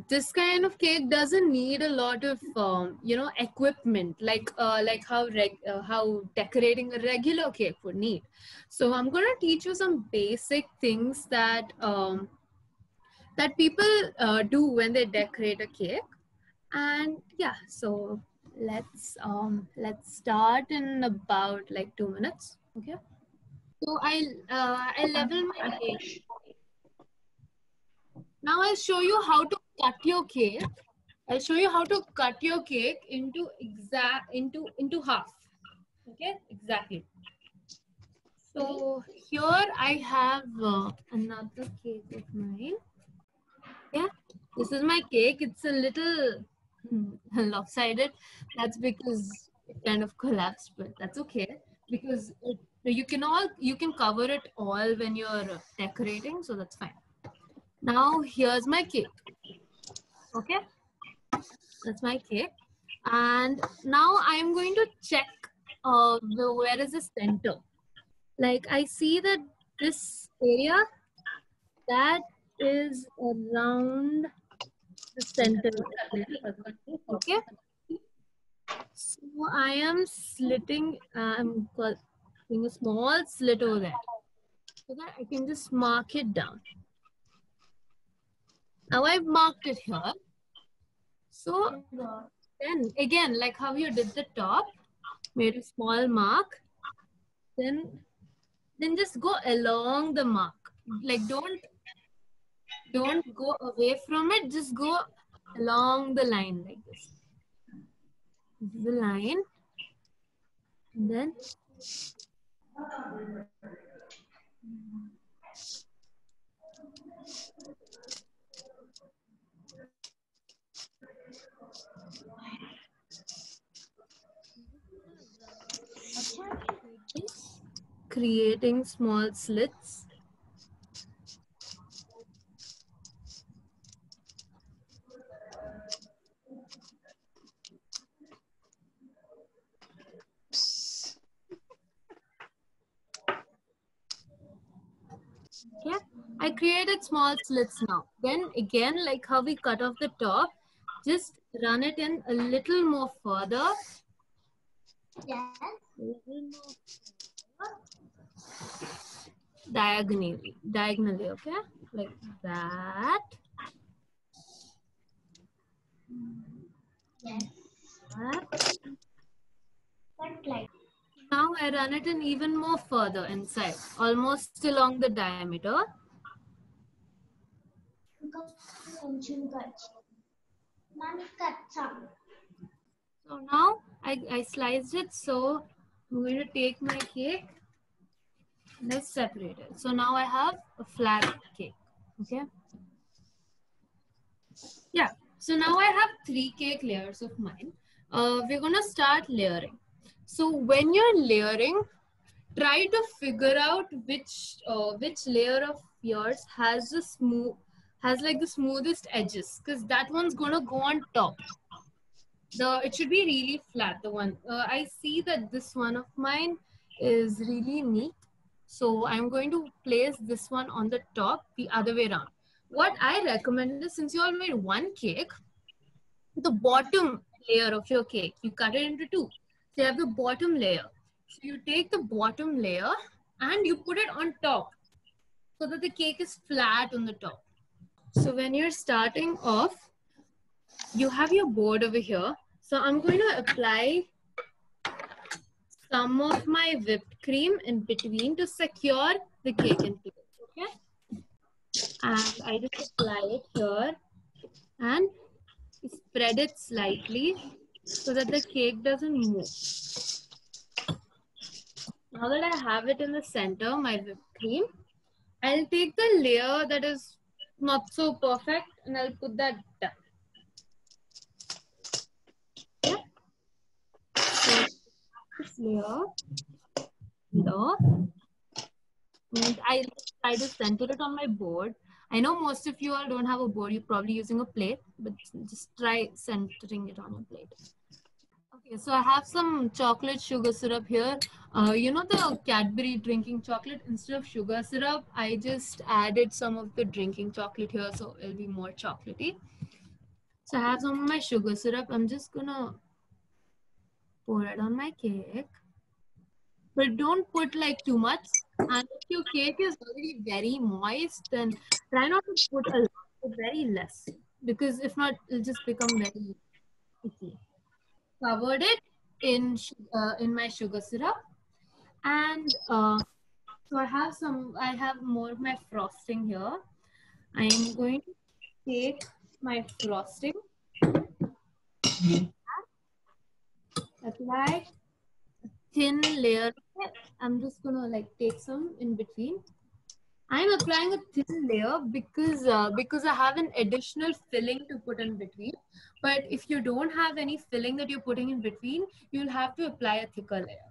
This kind of cake doesn't need a lot of equipment like how decorating a regular cake would need. So I'm gonna teach you some basic things that that people do when they decorate a cake. And yeah, so let's start in about like 2 minutes. Okay. So I level my cake. Now I'll show you how to cut your cake. I'll show you how to cut your cake into half. Okay, exactly. So here I have another cake of mine. Yeah, this is my cake. It's a little lopsided. That's because it kind of collapsed, but that's okay because you can cover it all when you're decorating, so that's fine. Now here's my cake. Okay, that's my cake. And now I'm going to check where is the center. Like I see that this area that is around the center. Okay. So I am slitting, I'm doing a small slit over there so that I can just mark it down. Now I've marked it here. So then again, like how you did the top, made a small mark, then just go along the mark. Like don't go away from it, just go along the line like this. This is the line. And then creating small slits. Okay, I created small slits now. Then again, like how we cut off the top, just run it in a little more further. Yes. Diagonally, okay? Like that. Yes. That. But like. Now I run it in even more further inside, almost along the diameter. So now I sliced it. So I'm going to take my cake. Let's separate it. So now I have a flat cake. Okay. Yeah. So now I have 3 cake layers of mine. We're gonna start layering. So when you're layering, try to figure out which layer of yours has like the smoothest edges, because that one's gonna go on top. It should be really flat. The one I see that this one of mine is really neat. So I'm going to place this one on the top, the other way around. What I recommend is, since you all made one cake, the bottom layer of your cake, you cut it into 2. So you have the bottom layer. So you take the bottom layer and you put it on top so that the cake is flat on the top. So when you're starting off, you have your board over here. So I'm going to apply some of my whipped cream in between to secure the cake in place. Okay. And I just apply it here and spread it slightly so that the cake doesn't move. Now that I have it in the center, my whipped cream, I'll take the layer that is not so perfect and I'll put that down. Okay. So this layer, and I try to center it on my board. I know most of you all don't have a board, you're probably using a plate, but just try centering it on your plate. Okay, Okay, so I have some chocolate sugar syrup here. You know the Cadbury drinking chocolate? Instead of sugar syrup, I just added some of the drinking chocolate here, so it'll be more chocolatey. So I have some of my sugar syrup. I'm just gonna pour it on my cake. But don't put like too much. And if your cake is already very moist, then try not to put a lot, but very less. Because if not, it'll just become very sticky. Covered it in my sugar syrup, and so I have more of my frosting here. I am going to take my frosting, apply a thin layer of it. I'm just gonna like take some in between. I'm applying a thin layer because I have an additional filling to put in between. But if you don't have any filling that you're putting in between, you'll have to apply a thicker layer.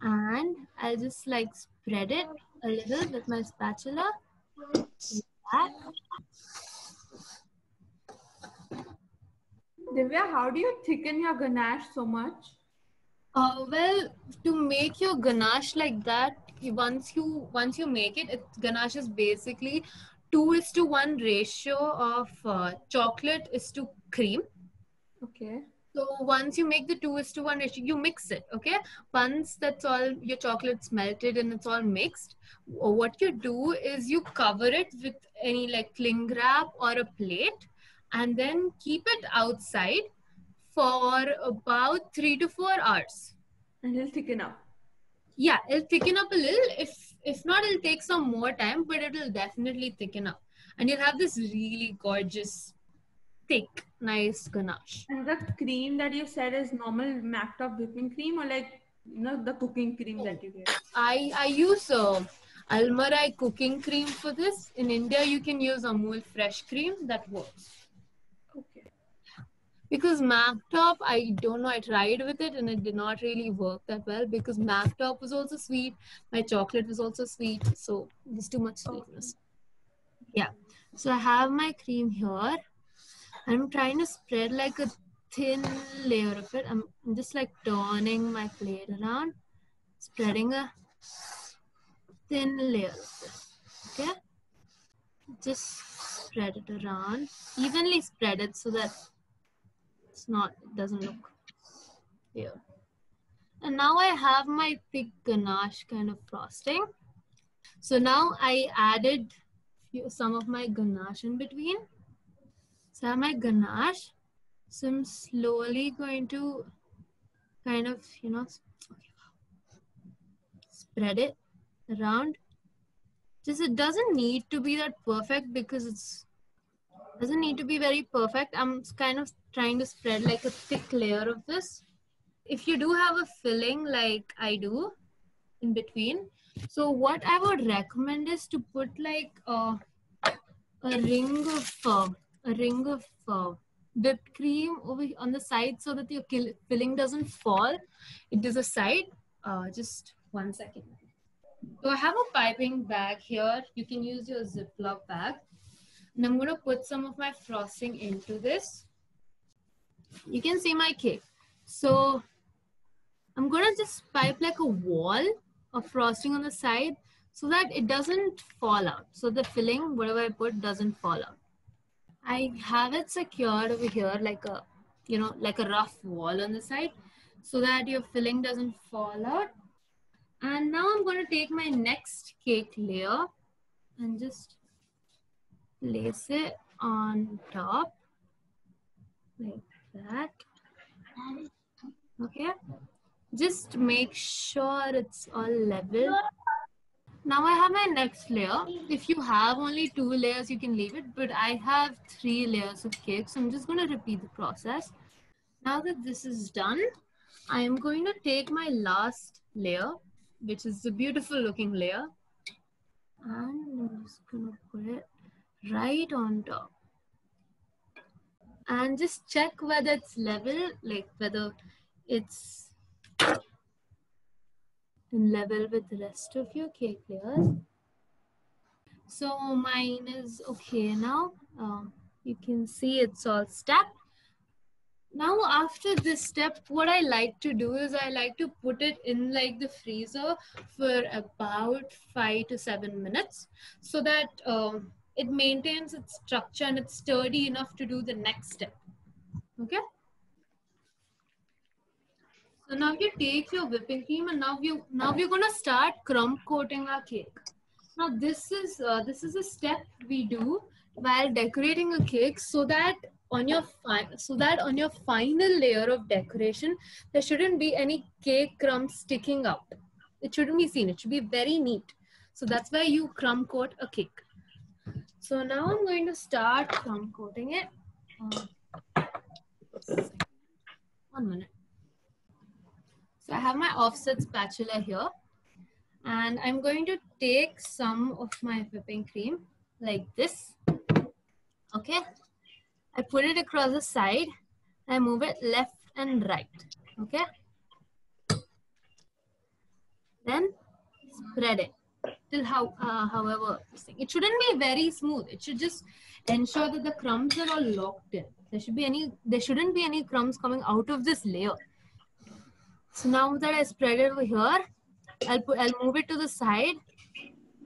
And I'll just like spread it a little with my spatula. Like that. Divya, how do you thicken your ganache so much? Well, to make your ganache like that, once you make it, ganache is basically 2:1 ratio of chocolate is to cream. Okay. So once you make the 2:1 ratio, you mix it. Okay. Once that's all, your chocolate's melted and it's all mixed. What you do is you cover it with any like cling wrap or a plate, and then keep it outside for about 3 to 4 hours. And it'll thicken up. Yeah, it'll thicken up a little. If not, it'll take some more time, but it'll definitely thicken up, and you'll have this really gorgeous, thick, nice ganache. And the cream that you said is normal Mactop whipping cream, or like the cooking cream that you get? I use Almarai cooking cream for this. In India, you can use Amul fresh cream. That works. Okay. Because Mactop, I don't know, I tried with it and it did not really work that well because Mactop was also sweet. My chocolate was also sweet. So there's too much sweetness. Yeah. So I have my cream here. I'm trying to spread like a thin layer of it. I'm just like turning my plate around, spreading a thin layer of this. Okay. Just spread it around, evenly spread it so that it doesn't look weird. And now I have my thick ganache kind of frosting. So now I added some of my ganache in between. So I have my ganache. So I'm slowly going to kind of, spread it around. Just it doesn't need to be that perfect because doesn't need to be very perfect. I'm kind of trying to spread like a thick layer of this. If you do have a filling like I do in between, so what I would recommend is to put like a ring of whipped cream over on the side so that your filling doesn't fall into the side. Just 1 second. So I have a piping bag here. You can use your Ziploc bag. And I'm going to put some of my frosting into this. You can see my cake. So I'm going to just pipe like a wall of frosting on the side so that it doesn't fall out. So the filling, whatever I put, doesn't fall out. I have it secured over here like a, like a rough wall on the side so that your filling doesn't fall out. And now I'm going to take my next cake layer and just place it on top like that. Okay. Just make sure it's all level. Now I have my next layer. If you have only 2 layers, you can leave it, but I have 3 layers of cake. So I'm just going to repeat the process. Now that this is done, I am going to take my last layer, which is the beautiful looking layer. And I'm just going to put it right on top. And just check whether it's level, like whether it's in level with the rest of your cake layers. So mine is okay now. You can see it's all stacked. Now after this step, what I like to do is I like to put it in like the freezer for about 5 to 7 minutes so that it maintains its structure and it's sturdy enough to do the next step. Okay. So now you take your whipping cream and now we're gonna start crumb coating our cake. Now this is a step we do while decorating a cake so that on your final layer of decoration there shouldn't be any cake crumbs sticking out. It shouldn't be seen. It should be very neat. So that's why you crumb coat a cake. So now I'm going to start crumb coating it. 1 minute. So I have my offset spatula here. And I'm going to take some of my whipping cream like this. Okay. I put it across the side. I move it left and right. Okay. Then spread it till however. It shouldn't be very smooth. It should just ensure that the crumbs are all locked in. There shouldn't be any crumbs coming out of this layer. So now that I spread it over here, I'll move it to the side,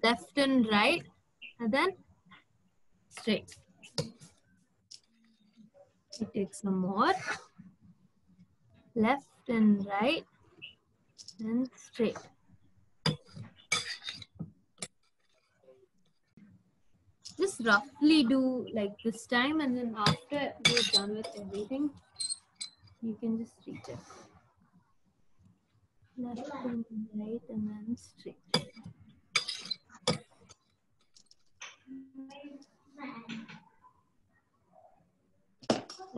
left and right, and then straight. I take some more, left and right, and straight. Just roughly do like this time, and then after you're done with everything, you can just reach it. Left and right, and then straight.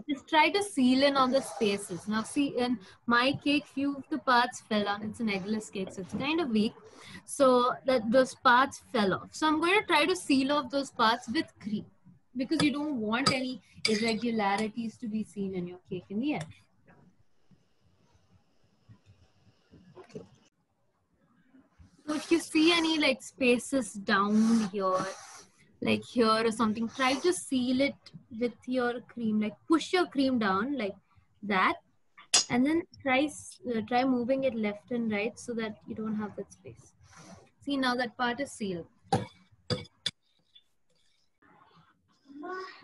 Just try to seal in on the spaces. Now see, in my cake, few of the parts fell on. It's an eggless cake, so it's kind of weak. So that those parts fell off. So I'm going to try to seal off those parts with cream because you don't want any irregularities to be seen in your cake in the end. So if you see any like spaces down here, like here or something, try to seal it with your cream, like push your cream down like that, and then try moving it left and right so that you don't have that space. See, now that part is sealed.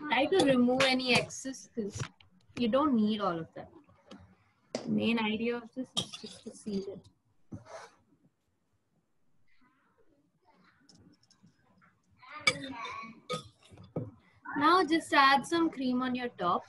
Try to remove any excess because you don't need all of that. The main idea of this is just to seal it. Now just add some cream on your top.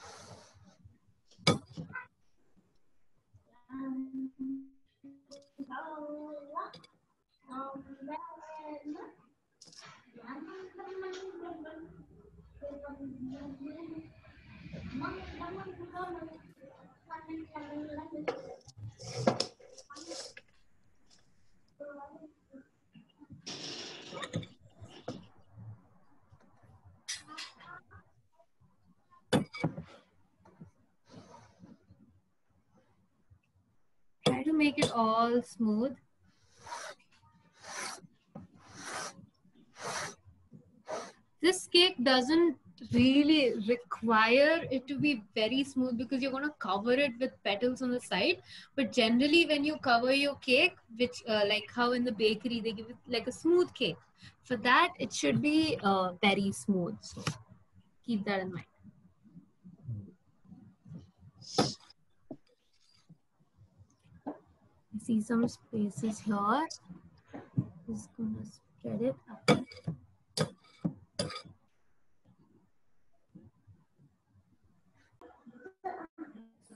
Try to make it all smooth. This cake doesn't really require it to be very smooth because you're going to cover it with petals on the side. But generally when you cover your cake, which like how in the bakery they give it like a smooth cake, for that it should be very smooth. So keep that in mind. I see some spaces here. Just gonna spread it up.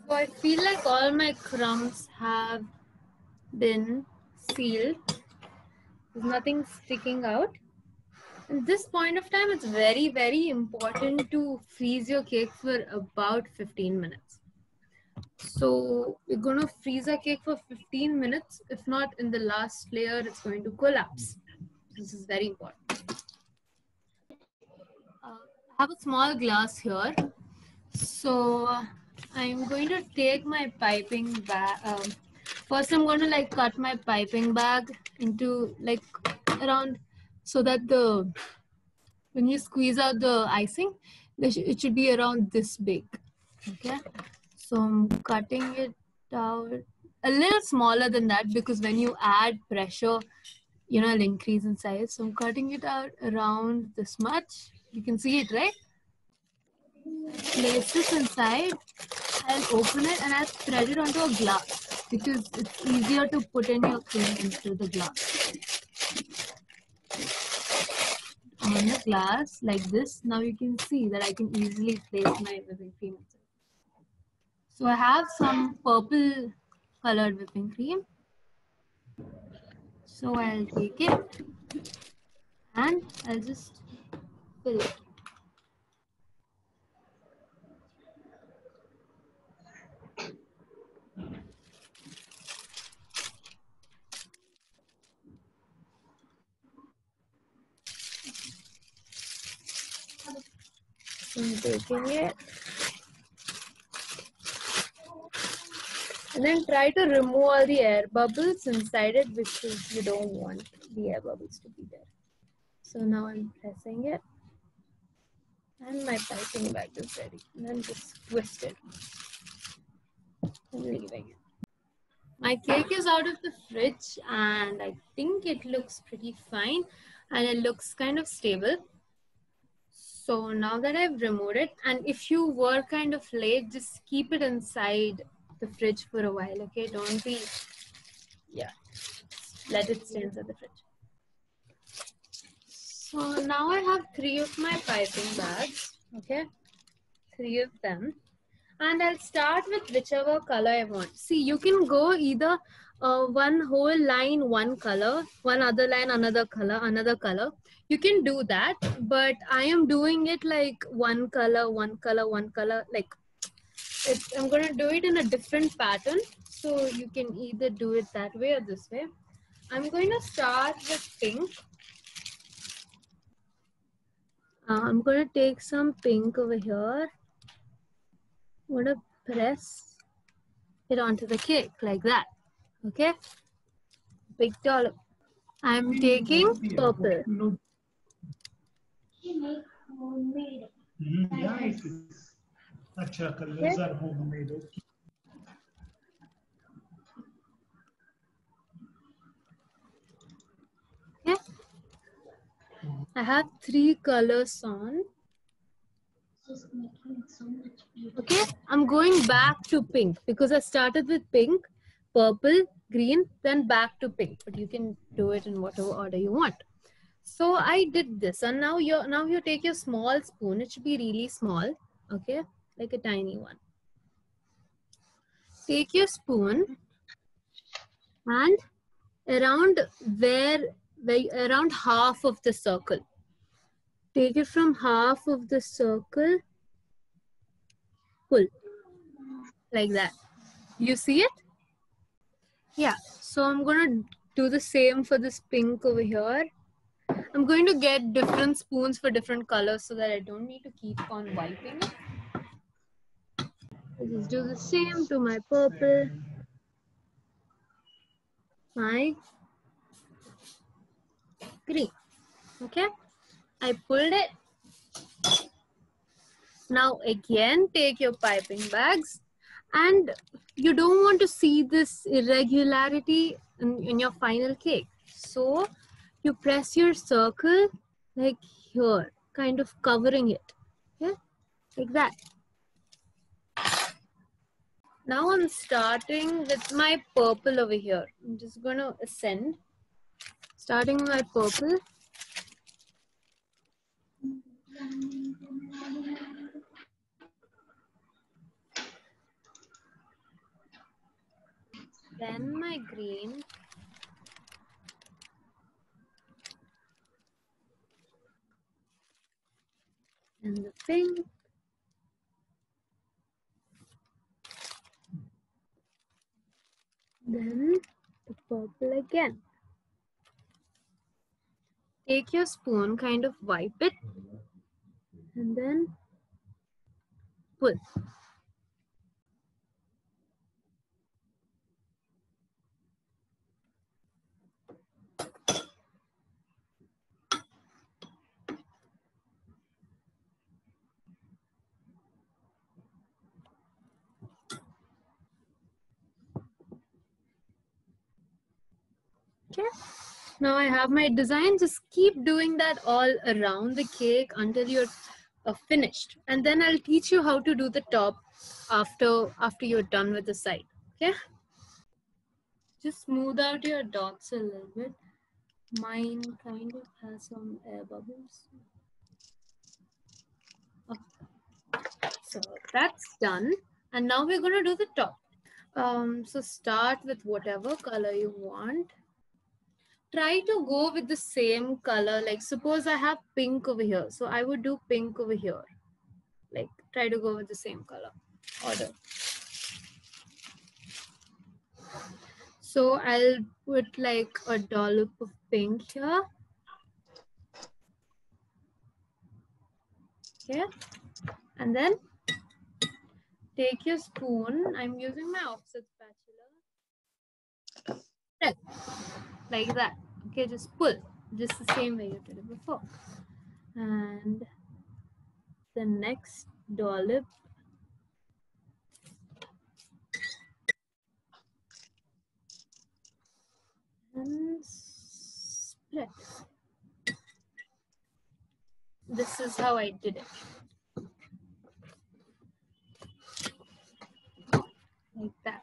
So I feel like all my crumbs have been sealed. There's nothing sticking out. At this point of time, it's very, very important to freeze your cake for about 15 minutes. So we're going to freeze our cake for 15 minutes. If not, in the last layer, it's going to collapse. This is very important. I have a small glass here. So I'm going to take my piping bag. First, I'm going to like cut my piping bag into like around so that when you squeeze out the icing, it should be around this big. Okay. So I'm cutting it out a little smaller than that because when you add pressure, you know, it'll increase in size. So I'm cutting it out around this much. You can see it, right? Place this inside. I'll open it and I'll spread it onto a glass because it's easier to put in your cream into the glass. On the glass like this. Now you can see that I can easily place my whipping cream inside. So I have some purple colored whipping cream. So I'll take it and I'll just fill it. So I'm taking it. And then try to remove all the air bubbles inside it because you don't want the air bubbles to be there. So now I'm pressing it. And my piping bag is ready. And then just twist it. And leaving it. My cake is out of the fridge and I think it looks pretty fine. And it looks kind of stable. So now that I've removed it, and if you were kind of late, just keep it inside the fridge for a while, okay? Don't be, yeah, let it stay inside the fridge. So now I have 3 of my piping bags, okay? 3 of them. And I'll start with whichever color I want. See, you can go either one whole line, one color, one other line, another color, another color. You can do that, but I am doing it like one color, one color, one color. Like I'm going to do it in a different pattern. So you can either do it that way or this way. I'm going to start with pink. I'm going to take some pink over here. I'm going to press it onto the cake like that. Okay? Big dollop. I'm taking purple. She make homemade. Yeah, it is. Acha, colors are homemade. Okay. Okay. I have 3 colors on. She's making it so much beautiful. Okay. I'm going back to pink because I started with pink, purple, green, then back to pink. But you can do it in whatever order you want. So I did this, and now you take your small spoon. It should be really small, okay, like a tiny one. Take your spoon and around around half of the circle. Take it from half of the circle, pull like that. You see it? Yeah. So I'm gonna do the same for this pink over here. I'm going to get different spoons for different colors so that I don't need to keep on wiping it. I'll just do the same to my purple, my green. Okay, I pulled it. Now again, take your piping bags, and you don't want to see this irregularity in your final cake. So you press your circle like here, kind of covering it. Okay, like that. Now I'm starting with my purple over here. I'm just going to ascend. Starting with my purple. Then my green. And the pink. Then the purple again. Take your spoon, kind of wipe it, and then pull. Okay. Now I have my design. Just keep doing that all around the cake until you're finished. And then I'll teach you how to do the top after you're done with the side. Okay. Just smooth out your dots a little bit. Mine kind of has some air bubbles. Okay. So that's done. And now we're going to do the top. So start with whatever color you want. Try to go with the same color. Like suppose I have pink over here. So I would do pink over here. Like try to go with the same color order. So I'll put like a dollop of pink here. Okay. And then take your spoon. I'm using my offset spatula. Like that. Okay, just pull. Just the same way you did it before. And the next dollop. And spread. This is how I did it. Like that.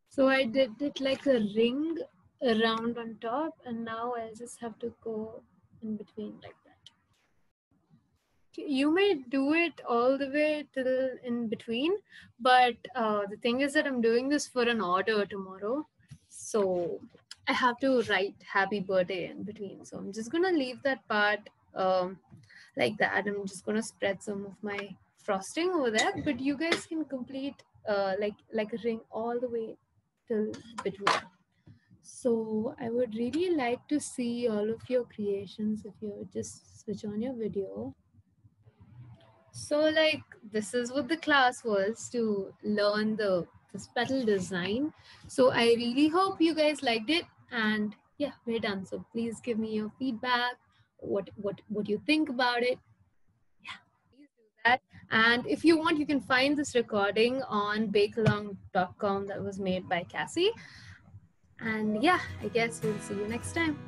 So I did it like a ring around on top, and now I just have to go in between like that. You may do it all the way till in between, but the thing is that I'm doing this for an order tomorrow. So I have to write happy birthday in between. So I'm just gonna leave that part like that. I'm just gonna spread some of my frosting over there, but you guys can complete like a ring all the way till between. So I would really like to see all of your creations if you just switch on your video. So like this is what the class was, to learn this petal design. So I really hope you guys liked it, and yeah, we're done. So please give me your feedback, what you think about it. Yeah, please do that. And if you want, you can find this recording on bakealong.com that was made by Cassie. And yeah, I guess we'll see you next time.